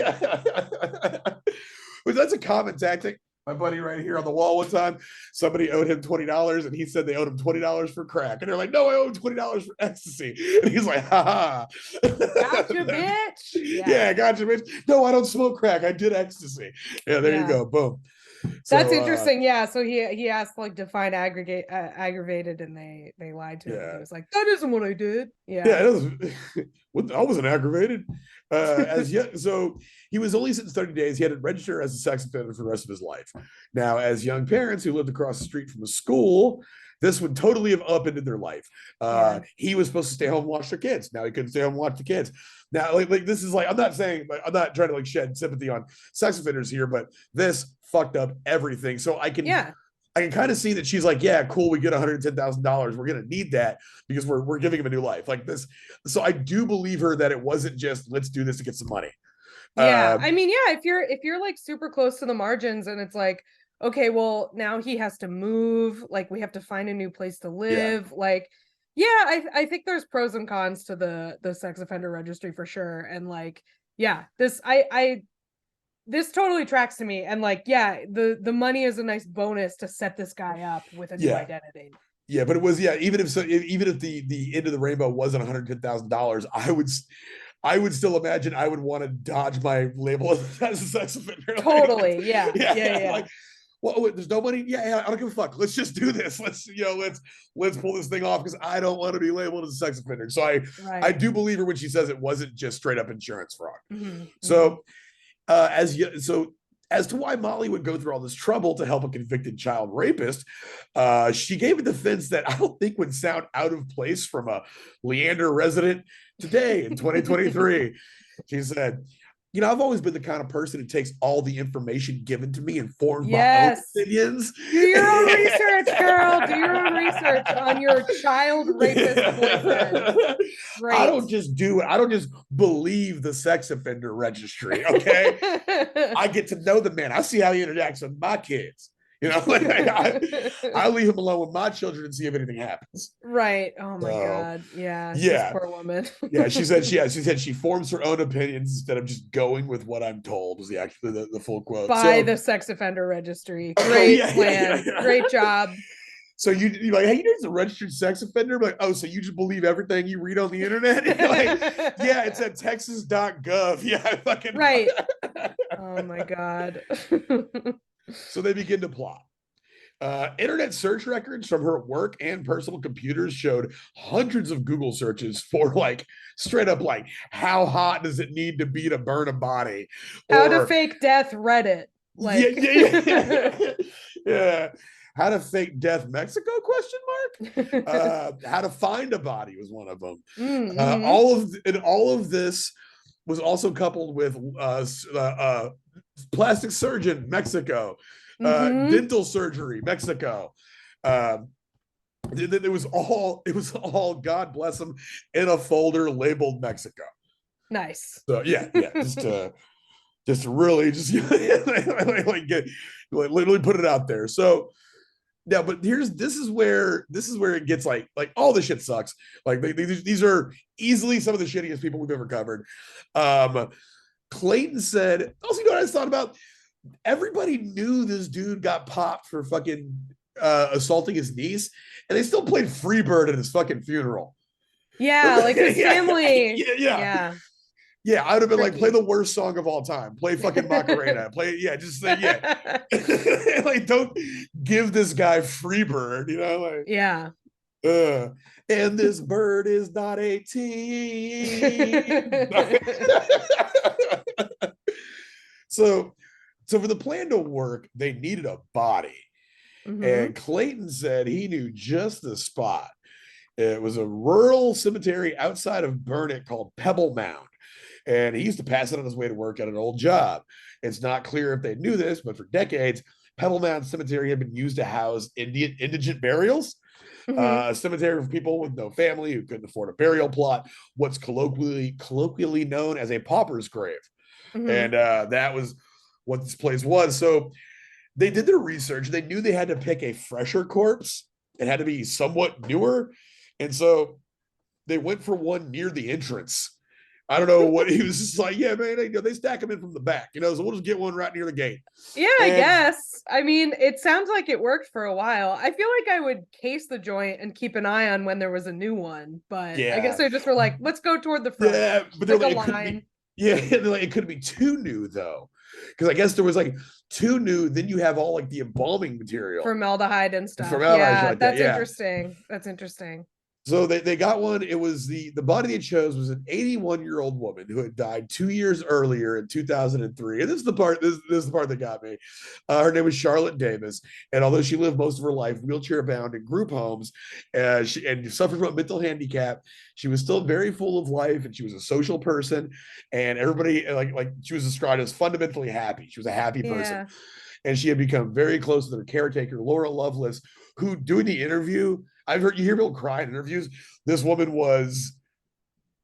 But that's a common tactic. My buddy right here on the wall one time, somebody owed him $20, and he said they owed him $20 for crack. And they're like, no, I owe him $20 for ecstasy. And he's like, ha. Gotcha, bitch. Yeah, gotcha, bitch. No, I don't smoke crack. I did ecstasy. Yeah, there you go. Boom. That's interesting. Yeah. So he asked like define aggravated, and they lied to him. And he was like, that isn't what I did. Yeah. I wasn't aggravated. So he was only sentenced 30 days. He had to register as a sex offender for the rest of his life. Now, as young parents who lived across the street from a school, this would totally have upended their life. He was supposed to stay home and watch their kids. Now he couldn't stay home and watch the kids. Now, like this is like, I'm not trying to like shed sympathy on sex offenders here, but this fucked up everything. So I can kind of see that she's like, yeah, cool, we get $110,000. We're gonna need that because we're giving him a new life like this. So I do believe her that it wasn't just let's do this to get some money. Yeah, I mean, yeah, if you're like super close to the margins and it's like, okay, well now he has to move, like we have to find a new place to live. Like, yeah, I think there's pros and cons to the sex offender registry for sure. And like, yeah, this this totally tracks to me. And like, yeah, the money is a nice bonus to set this guy up with a new identity. Yeah, but it was, even if the end of the rainbow wasn't $110,000, I would still imagine I would want to dodge my label as a sex offender. Totally. Yeah. well, there's no money. Yeah, I don't give a fuck. Let's just do this. Let's pull this thing off because I don't want to be labeled as a sex offender. So I Right. do believe her when she says it wasn't just straight up insurance fraud. Mm-hmm. Mm-hmm. So as to why Molly would go through all this trouble to help a convicted child rapist, she gave a defense that I don't think would sound out of place from a Leander resident today in 2023. She said, I've always been the kind of person who takes all the information given to me and forms my own Yes. opinions. Do your own research, girl. Do your own research on your child rapist boyfriend. Great. I don't just do it. I don't just believe the sex offender registry. Okay. I get to know the man. I see how he interacts with my kids. I leave him alone with my children and see if anything happens. Right. Oh my God. Yeah. Yeah. This poor woman. Yeah. She said she forms her own opinions instead of just going with what I'm told. Was the full quote by the sex offender registry. Great plan. Yeah. Great job. So you're like, hey, he's a registered sex offender. I'm like, oh, so you just believe everything you read on the internet? Like, yeah, it's at texas.gov. Yeah, I fucking right. Oh my God. So they begin to plot. Internet search records from her work and personal computers showed hundreds of Google searches for like straight up like how hot does it need to be to burn a body? How to fake death Reddit. Like yeah. How to fake death Mexico ? How to find a body was one of them. Mm-hmm. All of this was also coupled with plastic surgeon Mexico, dental surgery Mexico. It was all God bless them in a folder labeled Mexico. Nice. So yeah, just really just literally put it out there. So yeah, but this is where it gets like all the shit sucks. Like these are easily some of the shittiest people we've ever covered. Clayton said, also, you know what I thought about? Everybody knew this dude got popped for fucking assaulting his niece, and they still played Freebird at his fucking funeral. Yeah, like his family. Yeah. Yeah, I would have been like, play the worst song of all time. Play fucking Macarena. Just say, yeah. Like, don't give this guy Freebird, like. Yeah. And this bird is not 18. So for the plan to work, they needed a body. Mm-hmm. And Clayton said he knew just the spot. It was a rural cemetery outside of Burnett called Pebble Mound. And he used to pass it on his way to work at an old job. It's not clear if they knew this, but for decades, Pebble Mound Cemetery had been used to house indigent burials. A cemetery for people with no family who couldn't afford a burial plot, what's colloquially known as a pauper's grave. And that was what this place was. So they did their research. They knew they had to pick a fresher corpse. It had to be somewhat newer. And so they went for one near the entrance. I don't know what he was just like, yeah, man, they stack them in from the back, so we'll just get one right near the gate. Yeah, I guess. I mean, it sounds like it worked for a while. I feel like I would case the joint and keep an eye on when there was a new one, but yeah. I guess they just were like, let's go toward the front. Yeah, but they're like, it couldn't be too new though. Because I guess there was like too new, then you have all like the embalming material. Formaldehyde and stuff. Yeah, that's interesting. That's interesting. So they got one. It was the body they chose was an 81-year-old woman who had died 2 years earlier in 2003. And this is the part that got me. Her name was Charlotte Davis. And although she lived most of her life wheelchair bound in group homes, and suffered from a mental handicap, she was still very full of life, and she was a social person. And everybody like she was described as fundamentally happy. She was a happy person. Yeah. And she had become very close with her caretaker, Laura Lovelace, who, doing the interview, you hear people cry in interviews. This woman was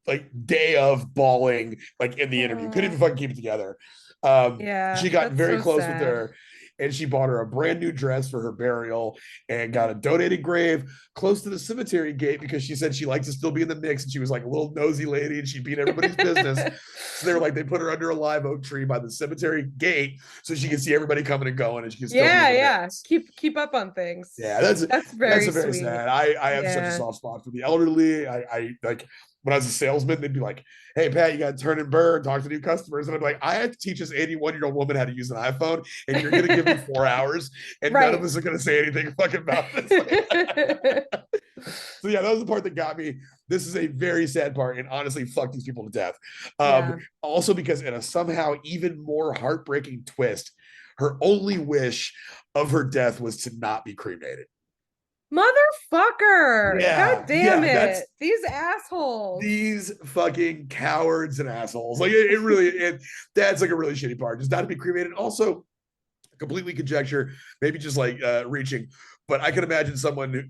like day of bawling, like in the interview, couldn't even fucking keep it together. She got very close with her, and she bought her a brand new dress for her burial and got a donated grave close to the cemetery gate because she said she liked to still be in the mix, and she was like a little nosy lady and she beat everybody's business. So they were like, they put her under a live oak tree by the cemetery gate so she can see everybody coming and going, and she can still keep up on things. Yeah, that's very sad. I have such a soft spot for the elderly. I like when I was a salesman, they'd be like, "Hey, Pat, you got to turn and burn, talk to new customers." And I'm like, "I have to teach this 81-year-old woman how to use an iPhone, and you're going to give me 4 hours, and none of Right. us are going to say anything fucking about this." So yeah, that was the part that got me. This is a very sad part, and honestly, fuck these people to death. Yeah. Also, because in a somehow even more heartbreaking twist, her only wish of her death was to not be cremated. Motherfucker. God Yeah, damn yeah, that's it. These assholes. these fucking cowards and assholes. Like it really, that's like a really shitty part. Just not to be cremated. Also, completely conjecture, maybe just like reaching, but I can imagine someone who,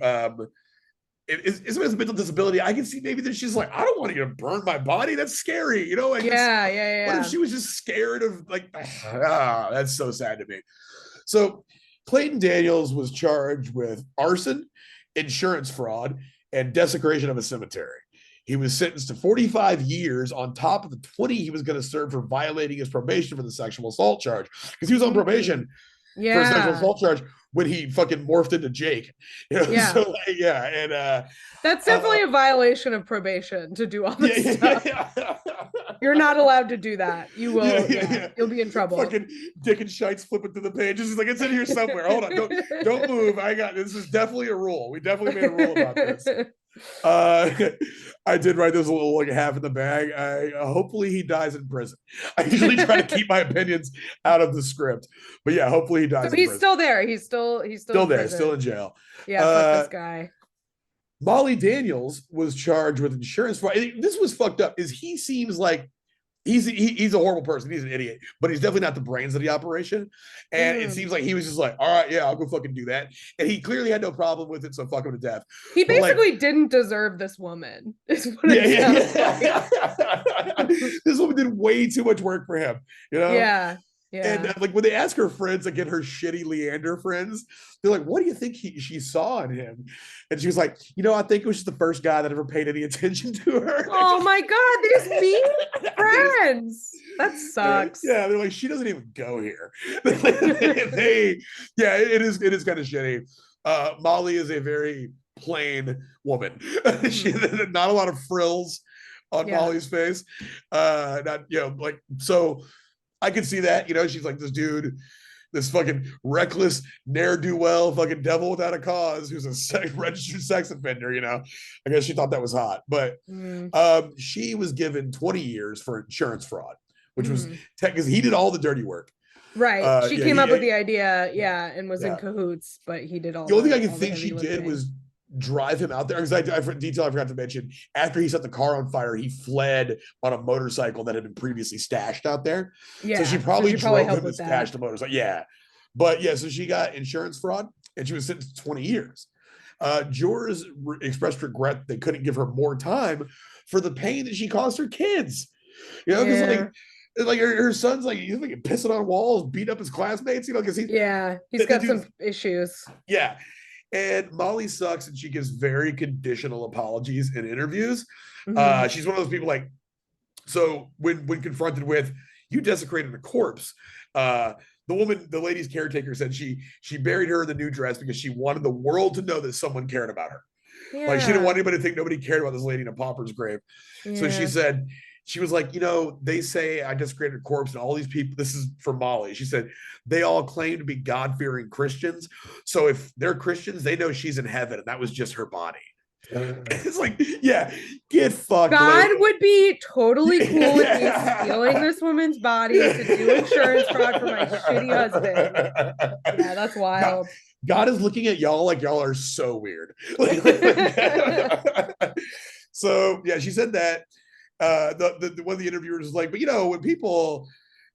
if someone has a mental disability, I can see maybe that she's like, I don't want to burn my body. That's scary, you know? Like, Yeah, what if yeah. she was just scared of like, that's so sad to me. So Clayton Daniels was charged with arson, insurance fraud, and desecration of a cemetery. He was sentenced to 45 years on top of the 20 he was going to serve for violating his probation for the sexual assault charge, because he was on probation for a sexual Yeah. assault charge when he fucking morphed into Jake. You know, Yeah. so like, yeah, and That's definitely a violation of probation to do all this yeah, stuff. yeah. You're not allowed to do that. You will, Yeah. you'll be in trouble. Fucking Dick and Shites flipping through the pages. He's like, it's in here somewhere. Hold on, don't move. I got this. Is definitely a rule. We definitely made a rule about this. Uh, I did write this a little like half in the bag. Hopefully he dies in prison. I usually try to keep my opinions out of the script, but yeah, hopefully he dies. So in he's prison. still there. He's still Still in there, prison. still in jail. Yeah, fuck this guy. Molly Daniels was charged with insurance fraud. This was fucked up. Is he seems like he's a horrible person. He's an idiot, but he's definitely not the brains of the operation. And it seems like he was just like, all right, yeah, I'll go fucking do that. And he clearly had no problem with it, so fuck him to death. He But basically like, didn't deserve this woman. Is what like. This woman did way too much work for him, you know? Yeah. And like when they ask her friends, again, her shitty Leander friends, they're like, "What do you think she saw in him?" And she was like, I think it was just the first guy that ever paid any attention to her." Oh my god, these mean friends. That sucks. Yeah, they're like, she doesn't even go here. It is kind of shitty. Molly is a very plain woman. She not a lot of frills on Molly's face. Not like so. I can see that, she's like this dude, this fucking reckless, ne'er-do-well, fucking devil without a cause who's a registered sex offender, I guess she thought that was hot. But she was given 20 years for insurance fraud, which was because he did all the dirty work. Right. She came up with the idea, and was in cahoots, but he did all the only thing I can think she did was drive him out there, because I forgot to mention, after he set the car on fire, he fled on a motorcycle that had been previously stashed out there. So she probably drove him and stashed the motorcycle. But so she got insurance fraud and she was sentenced to 20 years. Jurors expressed regret they couldn't give her more time for the pain that she caused her kids, because like her son's like, he's like pissing on walls, beat up his classmates, because he's got some issues. And Molly sucks, and she gives very conditional apologies in interviews. She's one of those people like, so when confronted with, you desecrated a corpse, the lady's caretaker said she buried her in the new dress because she wanted the world to know that someone cared about her. Like she didn't want anybody to think nobody cared about this lady in a pauper's grave. So she said, she was like, they say I desecrated a corpse, and all these people, this is for Molly. She said, they all claim to be God-fearing Christians. So if they're Christians, they know she's in heaven, and that was just her body. It's like, get fucked. God would be totally cool with me stealing this woman's body to do insurance fraud for my shitty husband. Yeah, that's wild. God is looking at y'all like y'all are so weird. So she said that. The one of the interviewers was like, but when people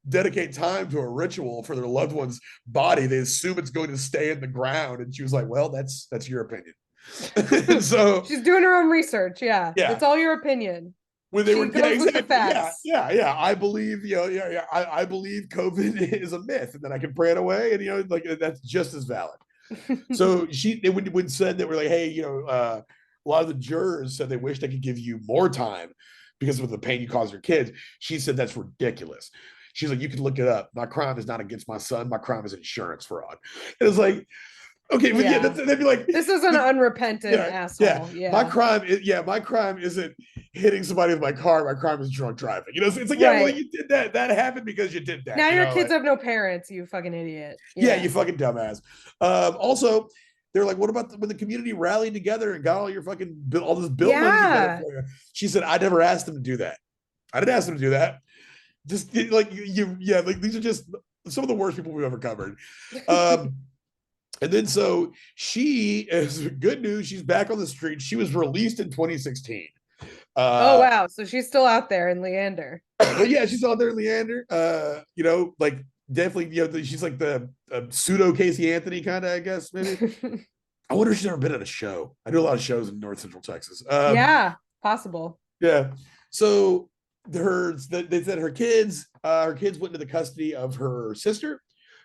dedicate time to a ritual for their loved one's body, they assume it's going to stay in the ground. And she was like, well, that's your opinion. So she's doing her own research. It's all your opinion. When they were with the facts. I believe I believe COVID is a myth, and then I can pray it away, and like that's just as valid. So when said that we're like, hey, a lot of the jurors said they wish they could give you more time because of the pain you caused your kids. She said that's ridiculous. She's like, you can look it up. My crime is not against my son. My crime is insurance fraud. And it's like, Okay, but yeah, Yeah. they'd be like, This is an unrepentant asshole. Yeah. My crime isn't hitting somebody with my car. My crime is drunk driving. You know, so it's like, yeah, well, Right. you did that. That happened because you did that. Now You your know, kids like, have no parents, you fucking idiot. yeah, Yeah. you fucking dumbass. Also, they're like, what about when the community rallied together and got all your fucking all this bill money together Yeah. for you? She said, I never asked them to do that. I didn't ask them to do that. Just like yeah, like these are just some of the worst people we've ever covered. Um, and then so she is good news. She's back on the street. She was released in 2016. Oh Uh, wow. So she's still out there in Leander. yeah, she's out there in Leander. You know, like definitely, you know, she's like the pseudo Casey Anthony kind of, I guess, maybe. I wonder if she's ever been at a show. I do a lot of shows in North Central Texas. Yeah, possible. Yeah. So they said her kids went into the custody of her sister,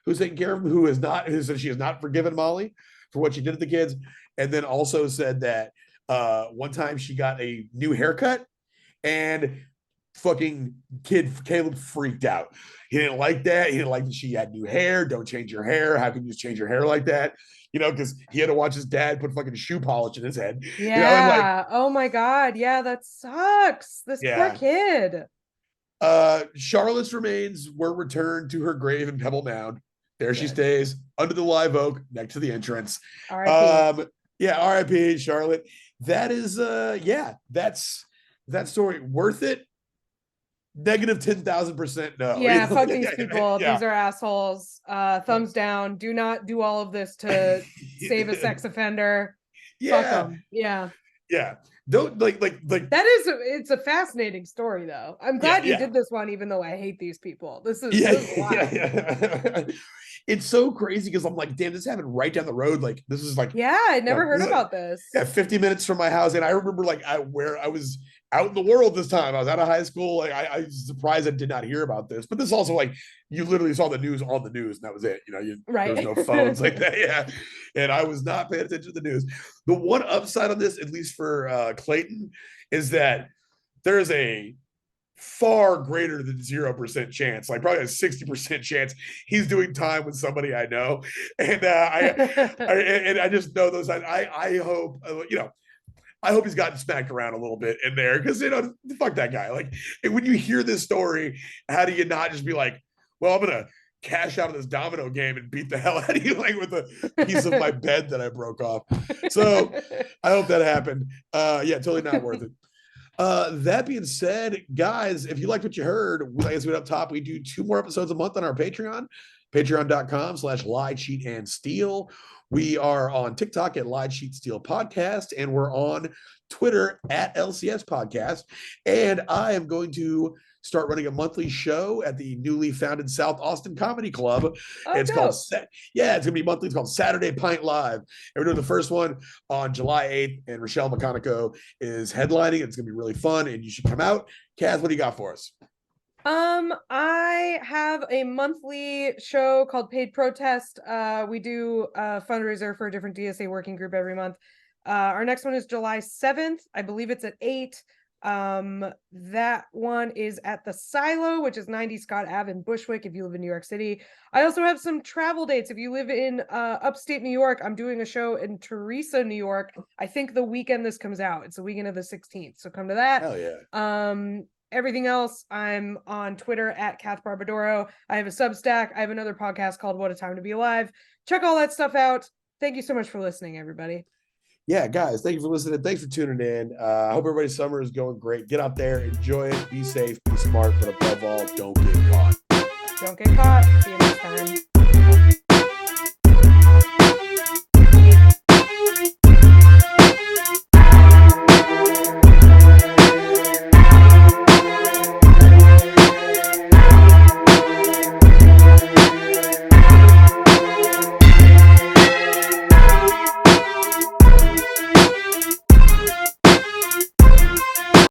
who's taking care of them, who said she has not forgiven Molly for what she did to the kids, and then also said that one time she got a new haircut and fucking kid Caleb freaked out. He didn't like that. He didn't like that she had new hair. Don't change your hair. How can you just change your hair like that? You know, because he had to watch his dad put fucking shoe polish in his head. Yeah. You know, and like, Oh my God. Yeah, that sucks. This poor yeah. kid. Charlotte's remains were returned to her grave in Pebble Mound. There she Good. stays under the live oak next to the entrance. R.I.P. Yeah, R.I.P. Charlotte. That is that's that story worth it. Negative 10,000% no. Yeah, fuck these people. Yeah. These are assholes. Thumbs down. Do not do all of this to save a sex offender. Yeah. Fuck them. Yeah. Yeah. Don't like that is it's a fascinating story though. I'm glad you did this one, even though I hate these people. This is yeah. It's so crazy because I'm like, damn, this happened right down the road. Like, this is like, yeah, I'd never heard about this. Yeah, 50 minutes from my house. And I remember like where I was out in the world this time. I was out of high school. Like, I was surprised I did not hear about this. But this also, like, you literally saw the news on the news, and that was it. You know, right. There was no phones like that. Yeah. And I was not paying attention to the news. The one upside on this, at least for Clayton, is that there is a far greater than 0% chance, like probably a 60% chance he's doing time with somebody I know. And I just know those. I hope, you know, I hope he's gotten smacked around a little bit in there because, you know, fuck that guy. Like, when you hear this story, how do you not just be like, well, I'm going to cash out of this domino game and beat the hell out of you, like with a piece of my bed that I broke off. So I hope that happened. Yeah, totally not worth it. That being said, guys, if you liked what you heard, like I said up top, we do 2 more episodes a month on our Patreon, patreon.com/lie, cheat, and steal. We are on TikTok at Lie, Cheat, Steal Podcast, and we're on Twitter at LCS Podcast. And I am going to start running a monthly show at the newly founded South Austin Comedy Club. It's called, it's going to be monthly. It's called Saturday Pint Live. And we're doing the first one on July 8th, and Rochelle McConaughey is headlining. It's going to be really fun, and you should come out. Kaz, what do you got for us? I have a monthly show called Paid Protest. We do a fundraiser for a different DSA working group every month. Our next one is July 7th. I believe it's at 8. That one is at the Silo, which is 90 Scott Ave in Bushwick if you live in New York City. I also have some travel dates. If you live in upstate New York, I'm doing a show in Teresa, New York. I think the weekend this comes out. It's the weekend of the 16th. So come to that. Hell yeah. Everything else, I'm on Twitter at Kath Barbadoro. I have a Substack. I have another podcast called What a Time to Be Alive. Check all that stuff out. Thank you so much for listening, everybody. Yeah, guys, thank you for listening. Thanks for tuning in. I hope everybody's summer is going great. Get out there, enjoy it, be safe, be smart, but above all, don't get caught. Don't get caught. See you next time.